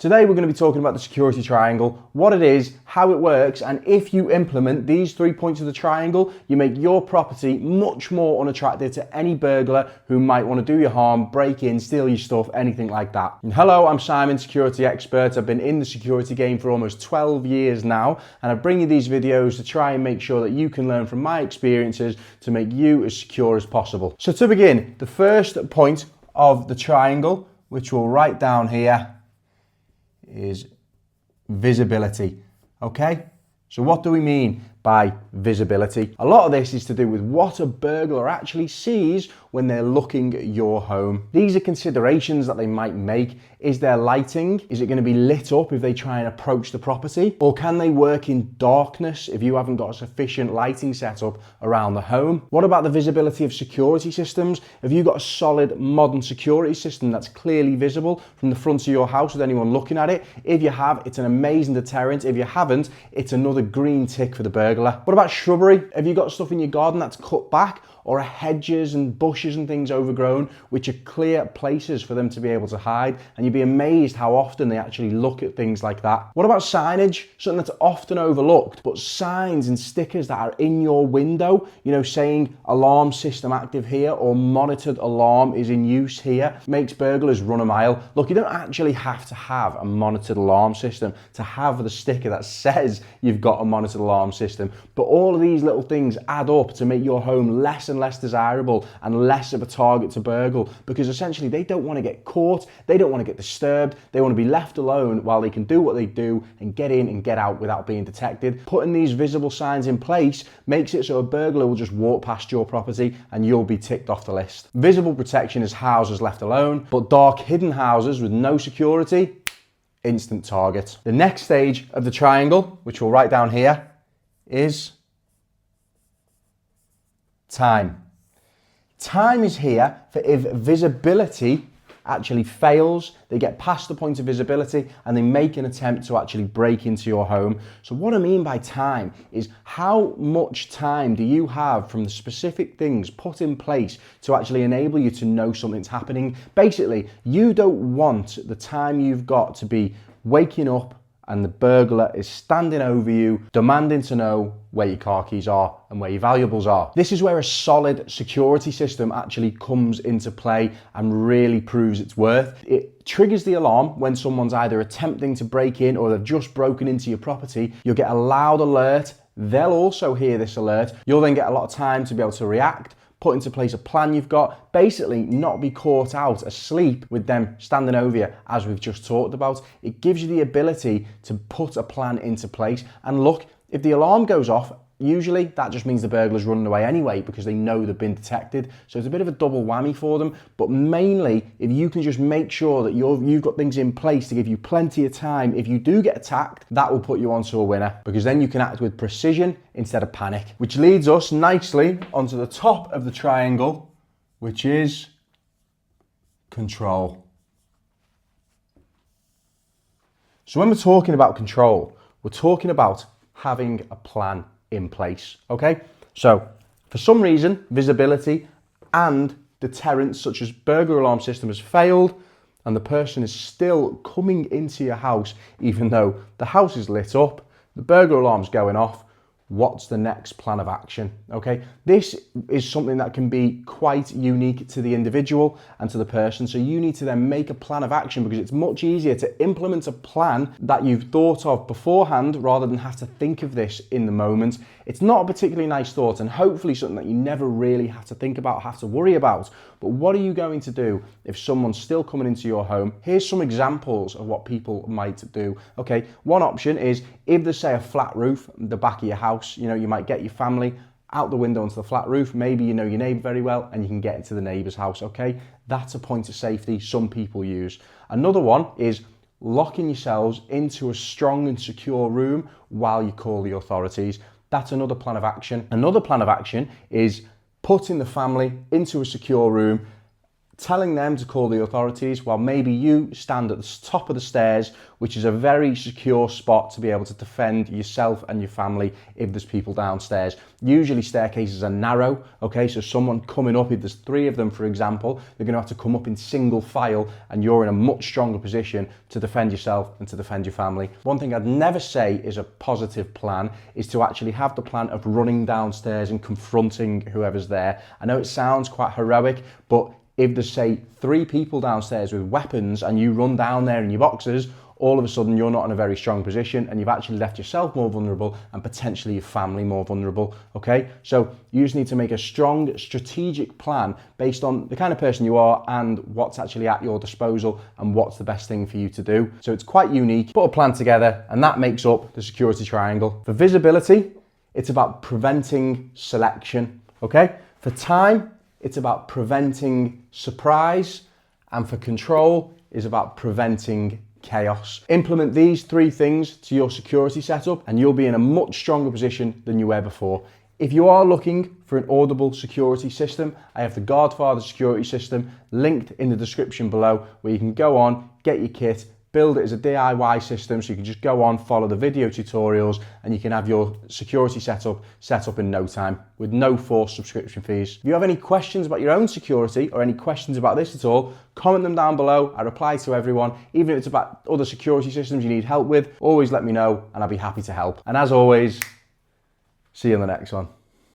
Today we're going to be talking about the security triangle, what it is, how it works, and if you implement these 3 points of the triangle, you make your property much more unattractive to any burglar who might want to do you harm, break in, steal your stuff, anything like that. And hello, I'm Simon, security expert. I've been in the security game for almost 12 years now, and I bring you these videos to try and make sure that you can learn from my experiences to make you as secure as possible. So to begin, the first point of the triangle, which we'll write down here, is visibility. Okay, so what do we mean by visibility? A lot of this is to do with what a burglar actually sees when they're looking at your home. These are considerations that they might make. Is there lighting? Is it going to be lit up if they try and approach the property? Or can they work in darkness if you haven't got a sufficient lighting setup around the home? What about the visibility of security systems? Have you got a solid modern security system that's clearly visible from the front of your house with anyone looking at it? If you have, it's an amazing deterrent. If you haven't, it's another green tick for the burglar. What about shrubbery? Have you got stuff in your garden that's cut back? Or are hedges and bushes and things overgrown, which are clear places for them to be able to hide? And you'd be amazed how often they actually look at things like that. What about signage? Something that's often overlooked, but signs and stickers that are in your window, you know, saying alarm system active here or monitored alarm is in use here, makes burglars run a mile. Look, you don't actually have to have a monitored alarm system to have the sticker that says you've got a monitored alarm system, but all of these little things add up to make your home less and less desirable and less of a target to burgle, because essentially they don't want to get caught, they don't want to get disturbed, they want to be left alone while they can do what they do and get in and get out without being detected. Putting these visible signs in place makes it so a burglar will just walk past your property and you'll be ticked off the list. Visible protection is houses left alone, but dark hidden houses with no security, instant target. The next stage of the triangle, which we'll write down here, is time. Time is here for if visibility actually fails, they get past the point of visibility and they make an attempt to actually break into your home. So what I mean by time is how much time do you have from the specific things put in place to actually enable you to know something's happening. Basically, you don't want the time you've got to be waking up and the burglar is standing over you, demanding to know where your car keys are and where your valuables are. This is where a solid security system actually comes into play and really proves its worth. It triggers the alarm when someone's either attempting to break in or they've just broken into your property. You'll get a loud alert. They'll also hear this alert. You'll then get a lot of time to be able to react, put into place a plan you've got, basically not be caught out asleep with them standing over you, as we've just talked about. It gives you the ability to put a plan into place. And look, if the alarm goes off, usually that just means the burglar's running away anyway because they know they've been detected. So it's a bit of a double whammy for them. But mainly, if you can just make sure that you've got things in place to give you plenty of time, if you do get attacked, that will put you onto a winner, because then you can act with precision instead of panic. Which leads us nicely onto the top of the triangle, which is control. So when we're talking about control, we're talking about having a plan in place, okay? So for some reason, visibility and deterrents such as burglar alarm system has failed and the person is still coming into your house even though the house is lit up, the burglar alarm's going off. What's the next plan of action? Okay, this is something that can be quite unique to the individual and to the person. So you need to then make a plan of action, because it's much easier to implement a plan that you've thought of beforehand rather than have to think of this in the moment. It's not a particularly nice thought, and hopefully something that you never really have to think about, have to worry about. But what are you going to do if someone's still coming into your home? Here's some examples of what people might do. Okay, one option is if there's, say, a flat roof at the back of your house, you know, you might get your family out the window onto the flat roof. Maybe you know your neighbour very well and you can get into the neighbour's house, okay? That's a point of safety some people use. Another one is locking yourselves into a strong and secure room while you call the authorities. That's another plan of action. Another plan of action is putting the family into a secure room, telling them to call the authorities while maybe you stand at the top of the stairs, which is a very secure spot to be able to defend yourself and your family if there's people downstairs. Usually staircases are narrow, okay, so someone coming up, if there's 3 of them for example, they're going to have to come up in single file, and you're in a much stronger position to defend yourself and to defend your family. One thing I'd never say is a positive plan is to actually have the plan of running downstairs and confronting whoever's there. I know it sounds quite heroic, but if there's, say, 3 people downstairs with weapons and you run down there in your boxers, all of a sudden you're not in a very strong position and you've actually left yourself more vulnerable and potentially your family more vulnerable, okay? So you just need to make a strong strategic plan based on the kind of person you are and what's actually at your disposal and what's the best thing for you to do. So it's quite unique. Put a plan together and that makes up the security triangle. For visibility, it's about preventing selection, okay? For time, it's about preventing surprise, and for control is about preventing chaos. Implement these 3 things to your security setup and you'll be in a much stronger position than you were before. If you are looking for an audible security system, I have the Godfather security system linked in the description below, where you can go on, get your kit, build it as a DIY system, so you can just go on, follow the video tutorials, and you can have your security set up in no time with no forced subscription fees. If you have any questions about your own security or any questions about this at all, comment them down below. I reply to everyone. Even if it's about other security systems you need help with, always let me know and I'll be happy to help. And as always, see you in the next one.